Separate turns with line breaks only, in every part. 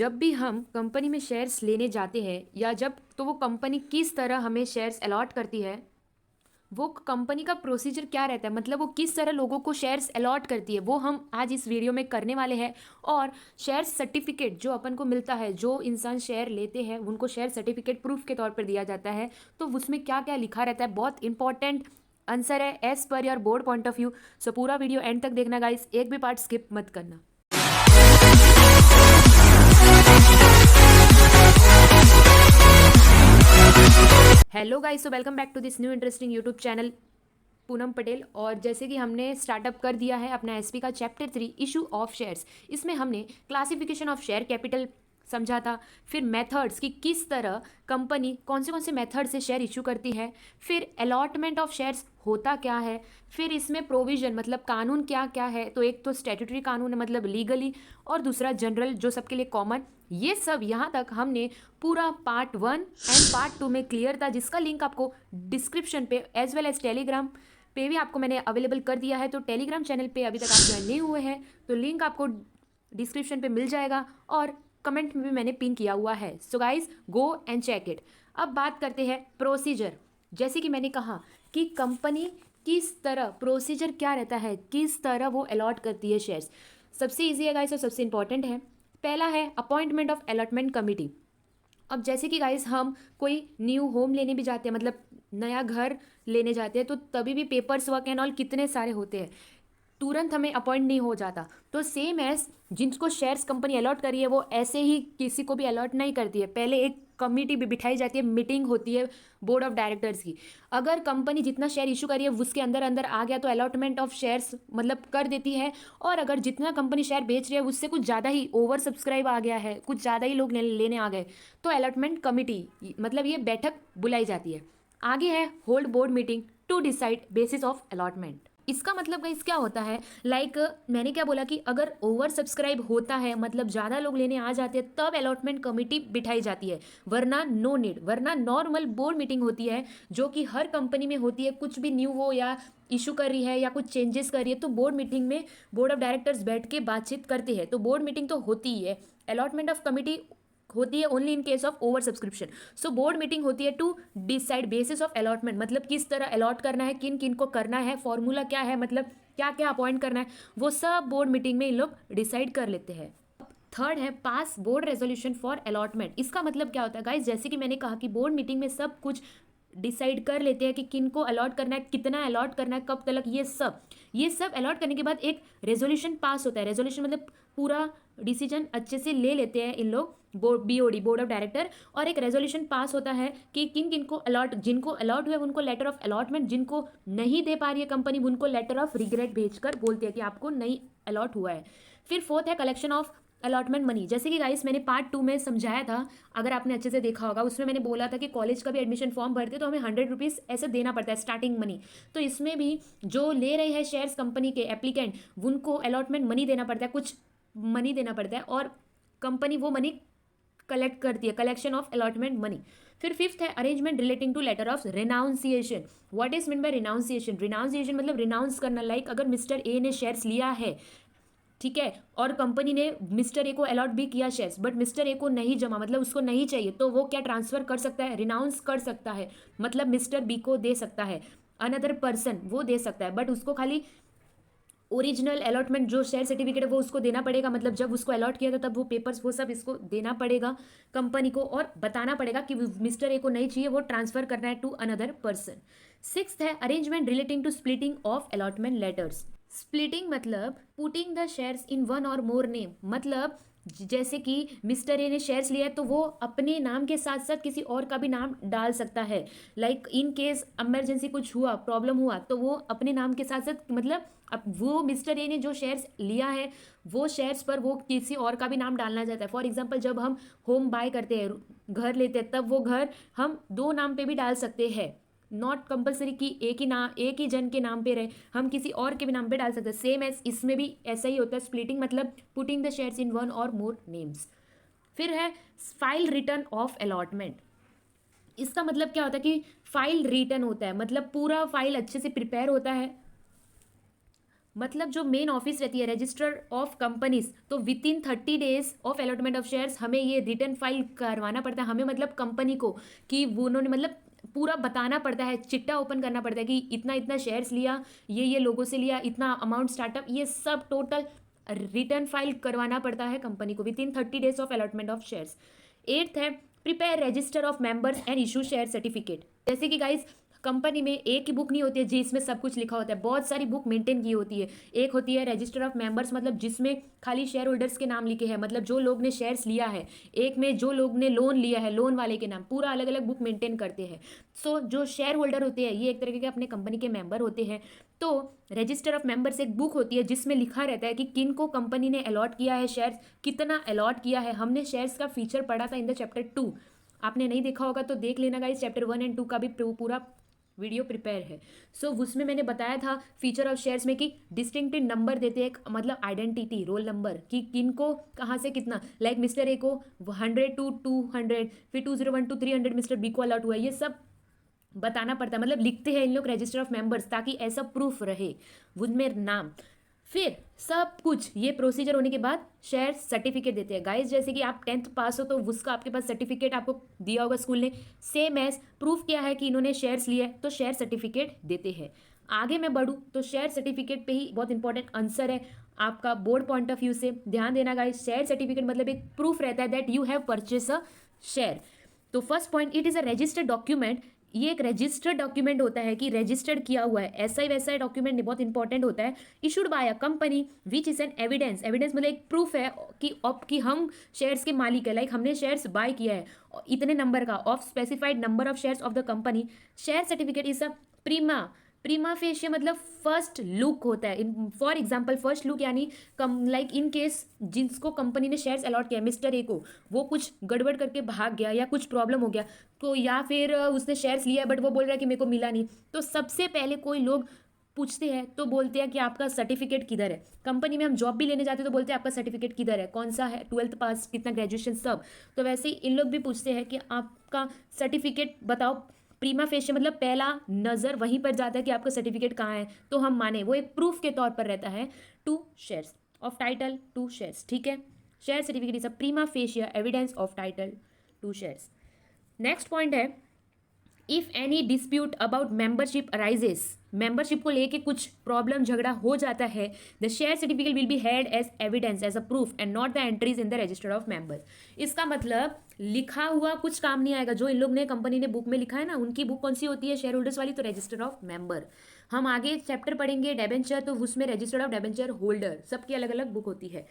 जब भी हम कंपनी में शेयर्स लेने जाते हैं या जब तो वो कंपनी किस तरह हमें शेयर्स अलॉट करती है, वो कंपनी का प्रोसीजर क्या रहता है, मतलब वो किस तरह लोगों को शेयर्स अलॉट करती है, वो हम आज इस वीडियो में करने वाले हैं। और शेयर सर्टिफिकेट जो अपन को मिलता है, जो इंसान शेयर लेते हैं उनको शेयर सर्टिफिकेट प्रूफ के तौर पर दिया जाता है, तो उसमें क्या क्या लिखा रहता है, बहुत इंपॉर्टेंट आंसर है as per your board point of view. So पूरा वीडियो एंड तक देखना गाइस, एक भी पार्ट स्किप मत करना। Hello guys, so welcome back to this new interesting YouTube channel Poonam Patel. और जैसे कि हमने स्टार्टअप कर दिया है अपना एसपी का चैप्टर 3 इशू ऑफ शेयर्स। इसमें हमने क्लासिफिकेशन ऑफ शेयर कैपिटल समझा था, फिर मेथड्स कि किस तरह कंपनी कौन से मेथड से शेयर इशू करती है, फिर अलॉटमेंट ऑफ शेयर्स होता क्या है, फिर इसमें प्रोविजन मतलब कानून क्या क्या है। तो एक तो स्टैट्यूटरी कानून है मतलब लीगली, और दूसरा जनरल जो सबके लिए कॉमन। ये सब यहाँ तक हमने पूरा पार्ट 1 एंड पार्ट 2 में क्लियर था, जिसका लिंक आपको डिस्क्रिप्शन पे एज वेल एज टेलीग्राम पे भी आपको मैंने अवेलेबल कर दिया है। तो टेलीग्राम चैनल पे अभी तक आप ज्वाइन नहीं हुए हैं तो लिंक आपको डिस्क्रिप्शन पे मिल जाएगा और कमेंट में भी मैंने पिन किया हुआ है। So guys go and check it. अब बात करते हैं प्रोसीजर। जैसे कि मैंने कहा कि कंपनी किस तरह प्रोसीजर क्या रहता है, किस तरह वो अलॉट करती है शेयर्स। सबसे ईजी है गाइस और सबसे इंपॉर्टेंट है। पहला है अपॉइंटमेंट ऑफ अलॉटमेंट कमिटी। अब जैसे कि गाइस हम कोई न्यू होम लेने भी जाते हैं, मतलब नया घर लेने जाते हैं, तो तभी भी पेपर्स वर्क एंड ऑल कितने सारे होते हैं, तुरंत हमें अपॉइंट नहीं हो जाता। तो सेम एज जिनको शेयर्स कंपनी अलॉट करी है वो ऐसे ही किसी को भी अलॉट नहीं करती है, पहले एक कमिटी भी बिठाई जाती है, मीटिंग होती है बोर्ड ऑफ डायरेक्टर्स की। अगर कंपनी जितना शेयर इशू करी है उसके अंदर अंदर आ गया तो अलॉटमेंट ऑफ शेयर्स मतलब कर देती है। और अगर जितना कंपनी शेयर बेच रही है उससे कुछ ज़्यादा ही ओवर सब्सक्राइब आ गया है, कुछ ज़्यादा ही लोग लेने आ गए, तो अलॉटमेंट कमिटी मतलब ये बैठक बुलाई जाती है। आगे है hold board meeting to decide basis of allotment. इसका मतलब गाइस क्या होता है, मैंने क्या बोला कि अगर ओवर सब्सक्राइब होता है मतलब ज़्यादा लोग लेने आ जाते हैं तब अलॉटमेंट कमिटी बिठाई जाती है, वरना नो नीड, वरना नॉर्मल बोर्ड मीटिंग होती है जो कि हर कंपनी में होती है। कुछ भी न्यू हो या इशू कर रही है या कुछ चेंजेस कर रही है तो बोर्ड मीटिंग में बोर्ड ऑफ डायरेक्टर्स बैठ के बातचीत करते हैं, तो बोर्ड मीटिंग तो होती ही है। अलॉटमेंट ऑफ कमिटी होती है only in case of over subscription. So board meeting होती है to decide basis of allotment, मतलब किस तरह अलॉट करना है, किन किन को करना है, फॉर्मूला क्या है, मतलब क्या क्या अपॉइंट करना है, वो सब बोर्ड मीटिंग में इन लोग डिसाइड कर लेते हैं। थर्ड है पास बोर्ड रेजोल्यूशन फॉर अलॉटमेंट। इसका मतलब क्या होता है गाइस, जैसे कि मैंने कहा कि बोर्ड मीटिंग में सब कुछ डिसाइड कर लेते हैं कि किन को अलॉट करना है, कितना अलॉट करना है, कब तक, ये सब अलॉट करने के बाद एक रेजोल्यूशन पास होता है। रेजोल्यूशन मतलब पूरा डिसीजन अच्छे से ले लेते हैं इन लोग, बोर्ड ऑफ डायरेक्टर, और एक रेजोल्यूशन पास होता है कि किन किन को अलॉट, जिनको अलॉट हुआ है उनको लेटर ऑफ अलॉटमेंट, जिनको नहीं दे पा रही है कंपनी उनको लेटर ऑफ रिग्रेट भेजकर बोलते हैं कि आपको नहीं अलॉट हुआ है। फिर फोर्थ है कलेक्शन ऑफ अलॉटमेंट मनी। जैसे कि गाइस मैंने पार्ट 2 में समझाया था, अगर आपने अच्छे से देखा होगा, उसमें मैंने बोला था कि कॉलेज का भी एडमिशन फॉर्म भरते तो हमें 100 रुपीज़ ऐसे देना पड़ता है स्टार्टिंग मनी। तो इसमें भी जो ले रहे हैं शेयर्स कंपनी के एप्लीकेंट उनको अलॉटमेंट मनी देना पड़ता है, कुछ मनी देना पड़ता है, और कंपनी वो मनी कलेक्ट करती है, कलेक्शन ऑफ अलॉटमेंट मनी। फिर फिफ्थ है arrangement relating to letter of renunciation. What is mean by renunciation? Renunciation मतलब रिनाउंस करना। लाइक अगर मिस्टर ए ने शेयर्स लिया है, ठीक है, और कंपनी ने मिस्टर ए को अलॉट भी किया शेयर्स, बट मिस्टर ए को नहीं जमा, मतलब उसको नहीं चाहिए, तो वो क्या ट्रांसफर कर सकता है, रिनाउंस कर सकता है, मतलब मिस्टर बी को दे सकता है, अनदर पर्सन वो दे सकता है, बट उसको खाली ओरिजिनल अलॉटमेंट जो शेयर सर्टिफिकेट है वो उसको देना पड़ेगा, मतलब जब उसको अलॉट किया था तब वो पेपर्स वो सब इसको देना पड़ेगा कंपनी को, और बताना पड़ेगा कि मिस्टर ए को नहीं चाहिए, वो ट्रांसफर करना है टू अनदर पर्सन। सिक्स्थ है arrangement relating to splitting of allotment letters. Splitting मतलब putting the shares in one or more name, मतलब जैसे कि मिस्टर ए ने शेयर्स लिया है तो वो अपने नाम के साथ साथ किसी और का भी नाम डाल सकता है। लाइक इन केस इमरजेंसी कुछ हुआ, प्रॉब्लम हुआ, तो वो अपने नाम के साथ साथ, मतलब अब वो मिस्टर ए ने जो शेयर्स लिया है वो शेयर्स पर वो किसी और का भी नाम डालना चाहता है। फॉर एग्जांपल जब हम होम बाय करते हैं, घर लेते हैं, तब वो घर हम दो नाम पे भी डाल सकते हैं, नॉट कंपलसरी कि एक ही जन के नाम पे रहे, हम किसी और के भी नाम पे डाल सकते हैं। सेम एज इसमें भी ऐसा ही होता है, स्प्लिटिंग मतलब putting the shares in one or more names. फिर है फाइल रिटर्न ऑफ अलॉटमेंट। इसका मतलब क्या होता है कि फाइल रिटर्न होता है, मतलब पूरा फाइल अच्छे से प्रिपेयर होता है, मतलब जो मेन ऑफिस रहती है रजिस्टर ऑफ कंपनीज, तो within 30 days of allotment of shares हमें ये रिटर्न फाइल करवाना पड़ता है हमें, मतलब कंपनी को, कि वो उन्होंने मतलब पूरा बताना पड़ता है, चिट्टा ओपन करना पड़ता है कि इतना इतना शेयर्स लिया, ये लोगों से लिया, इतना अमाउंट स्टार्टअप, ये सब टोटल रिटर्न फाइल करवाना पड़ता है कंपनी को within 30 days of allotment of shares. Eighth है prepare register of members and issue share certificate. जैसे कि गाइस कंपनी में एक ही बुक नहीं होती है जिसमें सब कुछ लिखा होता है, बहुत सारी बुक मेंटेन की होती है। एक होती है रजिस्टर ऑफ मेंबर्स, मतलब जिसमें खाली शेयर होल्डर्स के नाम लिखे हैं, मतलब जो लोग ने शेयर्स लिया है। एक में जो लोग ने लोन लिया है, लोन वाले के नाम, पूरा अलग अलग बुक मेंटेन करते हैं। सो जो शेयर होल्डर होते हैं ये एक तरीके के अपने कंपनी के मेंबर होते हैं। तो रजिस्टर ऑफ मेंबर्स एक बुक होती है जिसमें लिखा रहता है कि किन को कंपनी ने अलॉट किया है शेयर्स, कितना अलॉट किया है। हमने शेयर्स का फीचर पढ़ा था इन द चैप्टर 2, आपने नहीं देखा होगा तो देख लेना गाइस, चैप्टर 1 एंड 2 का भी पूरा वीडियो प्रिपेयर है। सो उसमें मैंने बताया था फीचर ऑफ शेयर्स में कि डिस्टिंक्टिव नंबर देते हैं, मतलब आइडेंटिटी, रोल नंबर, कि किन को कहाँ से कितना, लाइक मिस्टर ए को 100 to 200, फिर 201 to 300 मिस्टर बी को अलॉट हुआ, ये सब बताना पड़ता है, मतलब लिखते हैं इन लोग रजिस्टर ऑफ मेंबर्स ताकि ऐसा प्रूफ रहे उनमें नाम। फिर सब कुछ ये प्रोसीजर होने के बाद शेयर सर्टिफिकेट देते हैं गाइस। जैसे कि आप 10th पास हो तो उसका आपके पास सर्टिफिकेट आपको दिया होगा स्कूल ने, सेम एज प्रूफ किया है कि इन्होंने शेयर्स लिए तो शेयर सर्टिफिकेट देते हैं। आगे मैं बढ़ूँ तो शेयर सर्टिफिकेट पे ही बहुत इंपॉर्टेंट आंसर है आपका बोर्ड पॉइंट ऑफ व्यू से, ध्यान देना गाइस। शेयर सर्टिफिकेट मतलब एक प्रूफ रहता है that you have purchase a share. तो first point, it is a registered document, ये एक रजिस्टर्ड डॉक्यूमेंट होता है कि रजिस्टर्ड किया हुआ है, ऐसा ही वैसा ही डॉक्यूमेंट नहीं, बहुत इंपॉर्टेंट होता है। Issued by a company which is an evidence, evidence मतलब एक प्रूफ है कि हम शेयर्स के मालिक है, लाइक हमने शेयर्स बाय किया है इतने नंबर का, of specified number of shares of the company. Share certificate is a prima facie मतलब फर्स्ट लुक होता है। In for example first look यानी लाइक इन केस जिसको कंपनी ने शेयर्स अलॉट किया, मिस्टर ए को, वो कुछ गड़बड़ करके भाग गया या कुछ प्रॉब्लम हो गया, तो या फिर उसने शेयर्स लिया बट वो बोल रहा है कि मेरे को मिला नहीं, तो सबसे पहले कोई लोग पूछते हैं तो बोलते हैं कि आपका सर्टिफिकेट किधर है। कंपनी में हम जॉब भी लेने जाते हैं तो बोलते हैं आपका सर्टिफिकेट किधर है, कौन सा है, 12th पास, कितना ग्रेजुएशन, सब। तो वैसे ही इन लोग भी पूछते हैं कि आपका सर्टिफिकेट बताओ। प्रीमा फेशिया मतलब पहला नज़र वहीं पर जाता है कि आपका सर्टिफिकेट कहाँ है, तो हम माने वो एक प्रूफ के तौर पर रहता है to shares of title to shares, ठीक है। Share certificate is a prima facie evidence of title to shares. Next point है if any dispute about membership arises, membership को लेके कुछ प्रॉब्लम झगड़ा हो जाता है, the share certificate will be held as evidence as a proof and not the entries in the register of members. इसका मतलब लिखा हुआ कुछ काम नहीं आएगा, जो इन लोग ने कंपनी ने बुक में लिखा है ना, उनकी बुक कौन सी होती है, शेयर होल्डर्स वाली, तो रजिस्टर ऑफ मेंबर। हम आगे चैप्टर पढ़ेंगे डेबेंचर, तो उसमें रजिस्टर ऑफ डेबेंचर होल्डर, सबकी अलग अलग बुक होती है।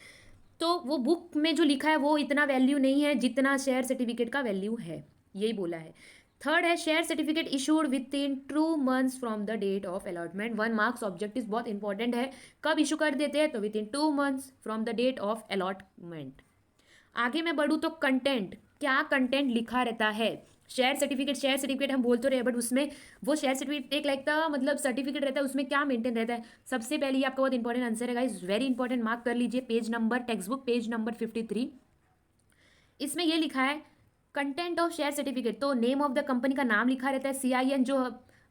तो वो बुक में जो लिखा है वो इतना वैल्यू नहीं है जितना शेयर सर्टिफिकेट का वैल्यू है, यही बोला है। थर्ड है share certificate issued within 2 months from the date of allotment. 1 marks objective बहुत इंपॉर्टेंट है, कब इशू कर देते हैं, तो within 2 months from the date of allotment. आगे मैं बढ़ूँ तो कंटेंट, क्या कंटेंट लिखा रहता है शेयर सर्टिफिकेट हम बोल तो रहे बट उसमें वो शेयर सर्टिफिकेट एक लाइक का मतलब सर्टिफिकेट रहता है, उसमें क्या मेंटेन रहता है। सबसे पहले ये आपका बहुत इंपॉर्टेंट आंसर है गाइस, वेरी इंपॉर्टेंट, मार्क कर लीजिए, page number, text book page number 53। इसमें ये लिखा है कंटेंट ऑफ शेयर सर्टिफिकेट, तो नेम ऑफ द कंपनी का नाम लिखा रहता है, CIN जो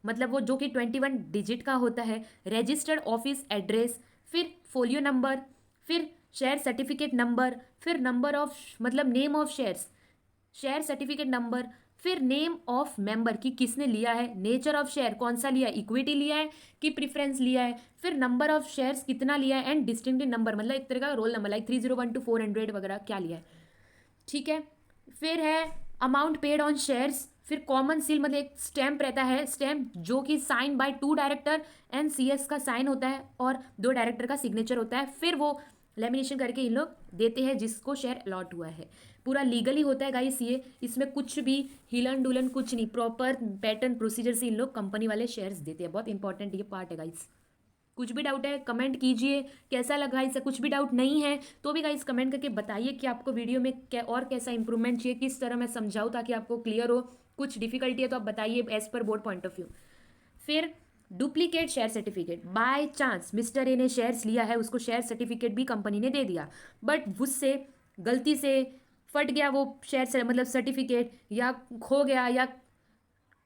मतलब वो जो कि 21 डिजिट का होता है, रजिस्टर्ड ऑफिस एड्रेस, फिर फोलियो नंबर, फिर शेयर सर्टिफिकेट नंबर, फिर नंबर ऑफ मतलब name of shares, share certificate number, फिर नेम ऑफ मेंबर कि किसने लिया है, नेचर ऑफ शेयर कौन सा लिया है, इक्विटी लिया है कि प्रीफरेंस लिया है, फिर नंबर ऑफ शेयर्स कितना लिया है, एंड डिस्टिंक्टिव नंबर मतलब एक तरह का रोल नंबर लाइक 301 to 400 वगैरह क्या लिया है, ठीक है। फिर है अमाउंट पेड ऑन शेयर्स, फिर कॉमन सील मतलब एक स्टैम्प रहता है, स्टैम्प जो कि sign by 2 director and CS का साइन होता है और 2 डायरेक्टर का सिग्नेचर होता है, फिर वो लेमिनेशन करके इन लोग देते हैं जिसको शेयर अलॉट हुआ है। पूरा लीगली होता है गाइस ये, इसमें कुछ भी हिलन डुलन कुछ नहीं, प्रॉपर पैटर्न प्रोसीजर से इन लोग कंपनी वाले शेयर्स देते हैं, बहुत इंपॉर्टेंट ये पार्ट है गाइस। कुछ भी डाउट है कमेंट कीजिए, कैसा लगा इससे, कुछ भी डाउट नहीं है तो भी गाइस कमेंट करके बताइए कि आपको वीडियो में क्या और कैसा इंप्रूवमेंट चाहिए, किस तरह मैं समझाऊँ ताकि आपको क्लियर हो। कुछ डिफिकल्टी है तो आप बताइए as per board point of view. फिर duplicate share certificate, by chance mister A ने शेयर्स लिया है, उसको शेयर सर्टिफिकेट भी कंपनी ने दे दिया बट उससे गलती से फट गया वो शेयर मतलब सर्टिफिकेट, या खो गया या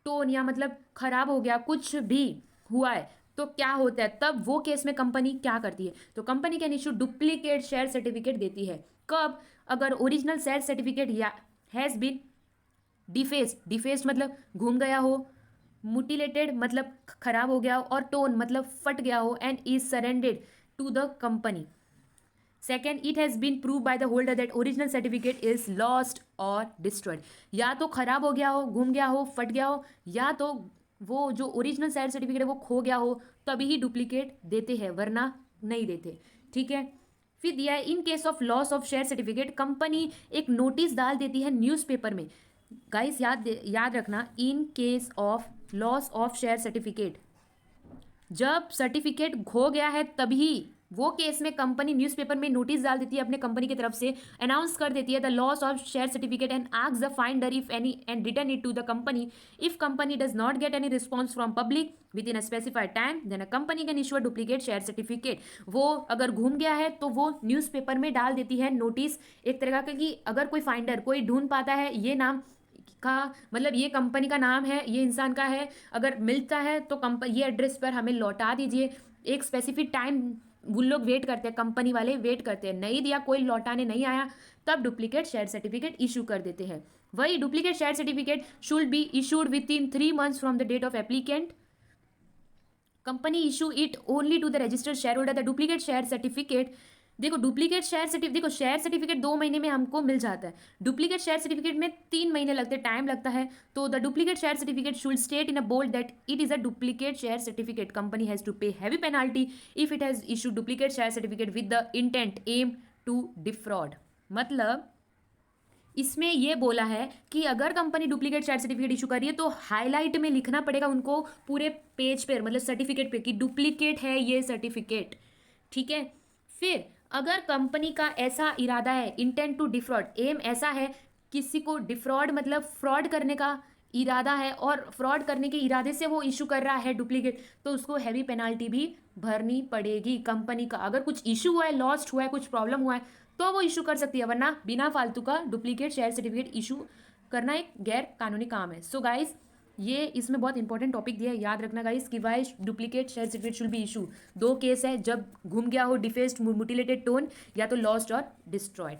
टोन या मतलब खराब हो गया, कुछ भी हुआ है तो क्या होता है, तब वो केस में कंपनी क्या करती है, तो company can issue duplicate share certificate देती है। कब, अगर ओरिजिनल शेयर सर्टिफिकेट या हैज़ बीन डिफेस्ड, डिफेस्ड मतलब घूम गया हो, मुटिलेटेड मतलब खराब हो गया हो, और टोन मतलब फट गया हो, and is surrendered to the company. Second, it has been prove by the holder that original certificate is lost और डिस्ट्रॉयड। या तो खराब हो गया हो, घूम गया हो, फट गया हो, या तो वो जो ओरिजिनल शेयर सर्टिफिकेट है वो खो गया हो, तभी ही डुप्लीकेट देते हैं, वरना नहीं देते। ठीक है, फिर दिया है इन case of loss of share certificate company एक नोटिस डाल देती है न्यूज़पेपर में। गाइस याद रखना, इन case of loss of share certificate, जब सर्टिफिकेट खो गया है तभी वो केस में कंपनी न्यूज़पेपर में नोटिस डाल देती है अपने कंपनी की तरफ से, अनाउंस कर देती है the loss of share certificate and asks the finder if any and return it to the company. If company does not get any response from public within a specified time then a company can issue a duplicate share certificate. वो अगर घूम गया है तो वो newspaper में डाल देती है नोटिस, एक तरह का कि अगर कोई फाइंडर कोई ढूंढ पाता है ये नाम का, मतलब ये कंपनी का नाम है, ये इंसान का है, अगर मिलता है तो ये एड्रेस पर हमें लौटा दीजिए। एक स्पेसिफिक टाइम वो लोग वेट करते हैं, कंपनी वाले वेट करते हैं, नहीं दिया, कोई लौटाने नहीं आया, तब डुप्लीकेट शेयर सर्टिफिकेट इशू कर देते हैं। वही duplicate share certificate should be issued within 3 months from the date of applicant. Company issue it only to the registered share holder. The duplicate share certificate, देखो duplicate share certificate, देखो share certificate 2 महीने में हमको मिल जाता है, duplicate share certificate में 3 महीने लगते, टाइम लगता है। तो the duplicate share certificate should state in a bold that it is a duplicate share certificate. Company has to pay heavy penalty if it has issue duplicate share certificate with the intent aim to defraud. मतलब इसमें ये बोला है कि अगर company duplicate share certificate issue कर रही है तो हाईलाइट में लिखना पड़ेगा उनको पूरे पेज पर, मतलब सर्टिफिकेट पे, कि डुप्लीकेट है ये सर्टिफिकेट। ठीक है, फिर अगर कंपनी का ऐसा इरादा है, इंटेंट टू डिफ्रॉड, एम ऐसा है, किसी को डिफ्रॉड मतलब फ्रॉड करने का इरादा है और फ्रॉड करने के इरादे से वो इशू कर रहा है डुप्लीकेट, तो उसको हैवी पेनाल्टी भी भरनी पड़ेगी कंपनी का। अगर कुछ इशू हुआ है, लॉस्ट हुआ है, कुछ प्रॉब्लम हुआ है, तो वो इशू कर सकती है, वरना बिना फालतू का डुप्लीकेट शेयर सर्टिफिकेट इशू करना एक गैर कानूनी काम है। सो गाइस, ये इसमें बहुत इंपॉर्टेंट टॉपिक दिया है, याद रखना गाइस, कि why duplicate share certificate should be issue. 2 case है, जब घूम गया हो, डिफेस्ड, मुटिलेटेड, टोन, या तो लॉस्ट और डिस्ट्रॉयड।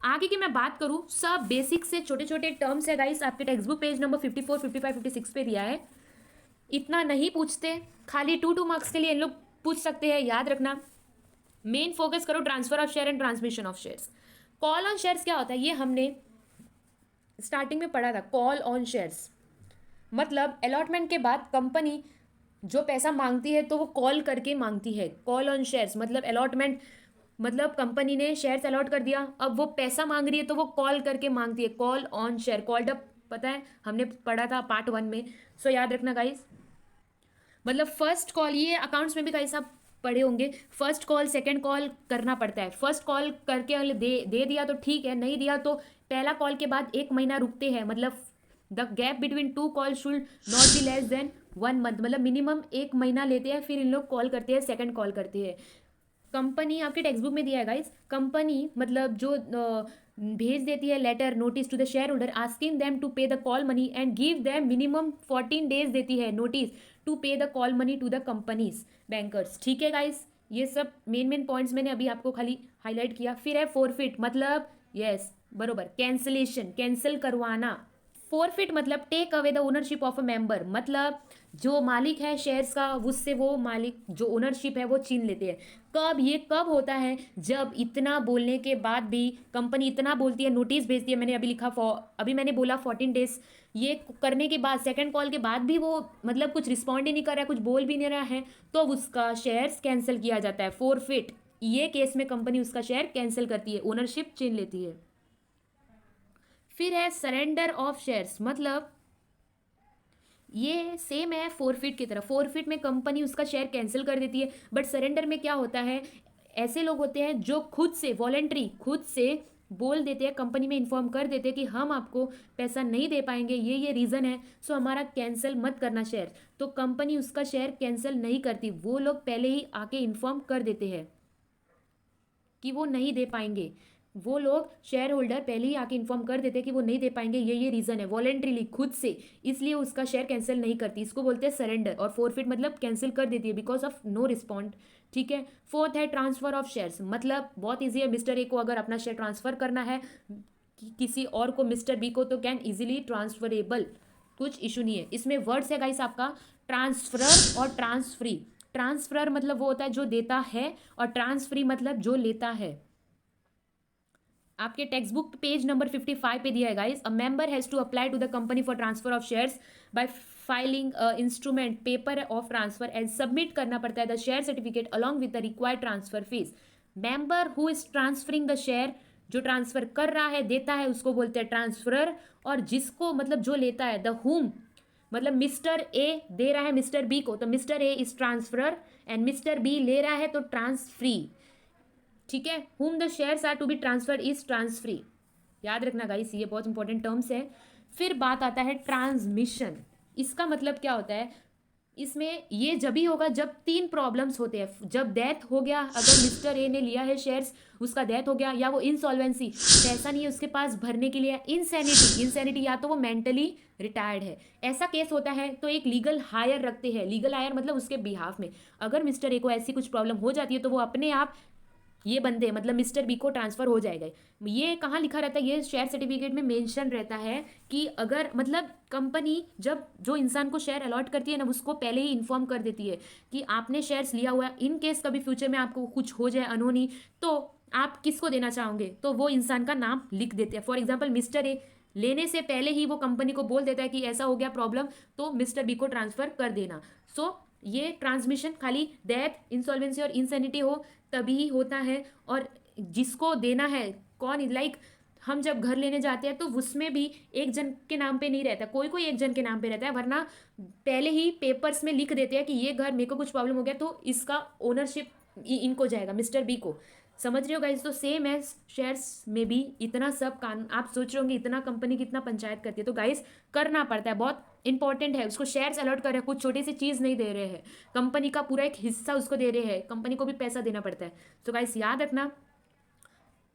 आगे की मैं बात करूँ, सब बेसिक से छोटे छोटे टर्म्स है गाइस, आपके टेक्स्ट बुक पेज नंबर 54, 55, 56 पे दिया है। इतना नहीं पूछते, खाली 2 मार्क्स के लिए इन लोग पूछ सकते हैं, याद रखना। मेन फोकस करो transfer of share and transmission of shares. Call on shares क्या होता है, ये हमने स्टार्टिंग में पढ़ा था। कॉल ऑन शेयर्स मतलब अलॉटमेंट के बाद कंपनी जो पैसा मांगती है तो वो कॉल करके मांगती है। कॉल ऑन शेयर्स मतलब अलॉटमेंट, मतलब कंपनी ने शेयर्स अलॉट कर दिया, अब वो पैसा मांग रही है तो वो कॉल करके मांगती है। Call on share, called up, पता है हमने पढ़ा था पार्ट 1 में। सो याद रखना गाइस, मतलब फर्स्ट कॉल, ये अकाउंट्स में भी गाइस आप पढ़े होंगे, फर्स्ट कॉल सेकंड कॉल करना पड़ता है। फर्स्ट कॉल करके अगर दे दिया तो ठीक है, नहीं दिया तो पहला कॉल के बाद 1 महीना रुकते हैं, मतलब the gap between 2 call should not be less than 1 month, मतलब मिनिमम 1 महीना लेते हैं, फिर इन लोग कॉल करते हैं, सेकंड कॉल करते हैं। कंपनी आपके टेक्स्ट बुक में दिया है गाइस, कंपनी मतलब जो भेज देती है letter, notice to the shareholder asking them to pay the call money and give them minimum 14 days देती है notice to pay the call money to the company's bankers. ठीक है गाइस, ये सब मेन पॉइंट्स मैंने अभी आपको खाली हाईलाइट किया। फिर है फोरफिट, मतलब यस बरोबर, कैंसिलेशन, कैंसिल करवाना। फोरफिट मतलब take away the ownership of a member, मतलब जो मालिक है शेयर्स का, उससे वो मालिक जो ओनरशिप है वो छीन लेते हैं। कब, ये कब होता है, जब इतना बोलने के बाद भी कंपनी इतना बोलती है, नोटिस भेजती है, मैंने अभी लिखा अभी मैंने बोला 14 days, ये करने के बाद सेकंड कॉल के बाद भी वो मतलब कुछ रिस्पॉन्ड ही नहीं कर रहा है, कुछ बोल भी नहीं रहा है, तो उसका शेयर्स कैंसिल किया जाता है। फोरफिट, ये केस में कंपनी उसका शेयर कैंसिल करती है, ओनरशिप छीन लेती है। फिर है सरेंडर ऑफ शेयर्स, मतलब ये सेम है फोरफिट की तरह। फोरफिट में कंपनी उसका शेयर कैंसिल कर देती है, बट सरेंडर में क्या होता है, ऐसे लोग होते हैं जो खुद से वॉलेंट्री, खुद से बोल देते हैं, कंपनी में इन्फॉर्म कर देते हैं कि हम आपको पैसा नहीं दे पाएंगे, ये रीज़न है, सो हमारा कैंसिल मत करना शेयर। तो कंपनी उसका शेयर कैंसिल नहीं करती, वो लोग पहले ही आके इन्फॉर्म कर देते हैं कि वो नहीं दे पाएंगे। वो लोग शेयर होल्डर पहले ही आके इन्फॉर्म कर देते हैं कि वो नहीं दे पाएंगे, ये रीज़न है, वॉलेंट्रीली खुद से, इसलिए उसका शेयर कैंसिल नहीं करती, इसको बोलते हैं सरेंडर। और फोरफिट मतलब कैंसिल कर देती है बिकॉज ऑफ नो रिस्पॉन्ड, ठीक है। फोर्थ है ट्रांसफर ऑफ शेयर्स, मतलब बहुत ईजी है, मिस्टर ए को अगर अपना शेयर ट्रांसफर करना है किसी और को, मिस्टर बी को, तो कैन इजीली ट्रांसफरेबल, कुछ इशू नहीं है। इसमें वर्ड्स है गाइस आपका ट्रांसफरर और ट्रांसफ्री। ट्रांसफरर मतलब वो होता है जो देता है, और ट्रांसफ्री मतलब जो लेता है। आपके टेक्स्ट बुक पेज नंबर 55 पे दिया है guys, a member has to apply to the company for transfer of shares by filing instrument paper of transfer and submit करना पड़ता है the share certificate along with the required transfer fees. Member who is transferring the share, जो transfer कर रहा है, देता है, उसको बोलते हैं ट्रांसफरर। और जिसको मतलब जो लेता है, द हुम मतलब मिस्टर ए दे रहा है मिस्टर बी को, तो mister A is transferor, and mister B ले रहा है तो ट्रांसफ्री, ठीक है। Whom the shares are to be transferred is transferee, याद रखना गाइस, ये बहुत इंपॉर्टेंट टर्म्स है। फिर बात आता है ट्रांसमिशन। इसका मतलब क्या होता है, इसमें ये जब ही होगा जब तीन प्रॉब्लम्स होते हैं। जब डेथ हो गया, अगर मिस्टर ए ने लिया है शेयर्स, उसका डेथ हो गया, या वो इंसॉल्वेंसी, पैसा नहीं है उसके पास भरने के लिए, इंसैनिटी या तो वो मेंटली रिटायर्ड है, ऐसा केस होता है, तो एक लीगल हायर रखते हैं। लीगल हायर मतलब उसके बिहाफ में अगर मिस्टर ए को ऐसी कुछ प्रॉब्लम हो जाती है, तो वो अपने आप ये बंदे मतलब मिस्टर बी को ट्रांसफर हो जाएगा। ये कहाँ लिखा रहता है, ये शेयर सर्टिफिकेट में मेंशन रहता है कि अगर मतलब कंपनी जब जो इंसान को शेयर अलॉट करती है ना, उसको पहले ही इन्फॉर्म कर देती है कि आपने शेयर्स लिया हुआ है, इन केस कभी फ्यूचर में आपको कुछ हो जाए अनहोनी, तो आप किसको देना चाहोगे, तो वो इंसान का नाम लिख देते हैं। फॉर एग्जाम्पल मिस्टर ए लेने से पहले ही वो कंपनी को बोल देता है कि ऐसा हो गया प्रॉब्लम, तो मिस्टर बी को ट्रांसफर कर देना। सो ये ट्रांसमिशन खाली डेथ, इंसॉल्वेंसी और इंसैनिटी हो तभी ही होता है। और जिसको देना है कौन, लाइक हम जब घर लेने जाते हैं तो उसमें भी एक जन के नाम पे नहीं रहता, कोई कोई एक जन के नाम पे रहता है, वरना पहले ही पेपर्स में लिख देते हैं कि ये घर मेरे को कुछ प्रॉब्लम हो गया तो इसका ओनरशिप इनको जाएगा, मिस्टर बी को। समझ रहे हो गाइस, तो सेम है शेयर्स में भी इतना सब कानून। आप सोच रहे होंगे इतना कंपनी कितना पंचायत करती है, तो गाइस करना पड़ता है, बहुत इंपॉर्टेंट है। उसको शेयर्स अलॉट कर रहे हैं, कुछ छोटी सी चीज़ नहीं दे रहे हैं, कंपनी का पूरा एक हिस्सा उसको दे रहे हैं, कंपनी को भी पैसा देना पड़ता है। तो गाइस याद रखना,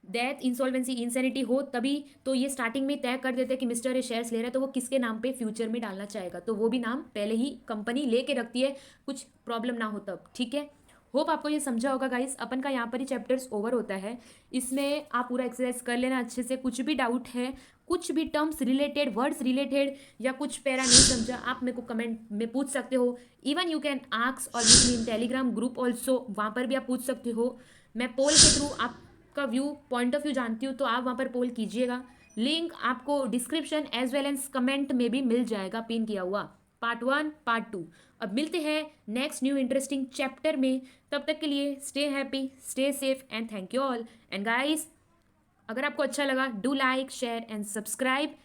डेथ, इंसॉल्वेंसी, इंसैनिटी हो तभी तो ये स्टार्टिंग में तय कर देते हैं कि मिस्टर ए शेयर्स ले रहा है, तो वो किसके नाम पे फ्यूचर में डालना चाहेगा, तो वो भी नाम पहले ही कंपनी लेके रखती है, कुछ प्रॉब्लम ना हो तब, ठीक है। होप आपको ये समझा होगा गाइस। अपन का यहाँ पर ही चैप्टर्स ओवर होता है, इसमें आप पूरा एक्सरसाइज कर लेना अच्छे से। कुछ भी डाउट है, कुछ भी टर्म्स रिलेटेड, वर्ड्स रिलेटेड, या कुछ पैरा नहीं समझा, आप मेरे को कमेंट में पूछ सकते हो। इवन यू कैन आस्क और meet me in Telegram group also, वहाँ पर भी आप पूछ सकते हो। मैं पोल के थ्रू आपका व्यू, पॉइंट ऑफ व्यू जानती हूँ, तो आप वहाँ पर पोल कीजिएगा। लिंक आपको description as well as comment में भी मिल जाएगा पिन किया हुआ, पार्ट 1 पार्ट 2। अब मिलते हैं नेक्स्ट न्यू इंटरेस्टिंग चैप्टर में, तब तक के लिए stay happy, stay safe and thank you all. And guys, अगर आपको अच्छा लगा, do like, share and subscribe.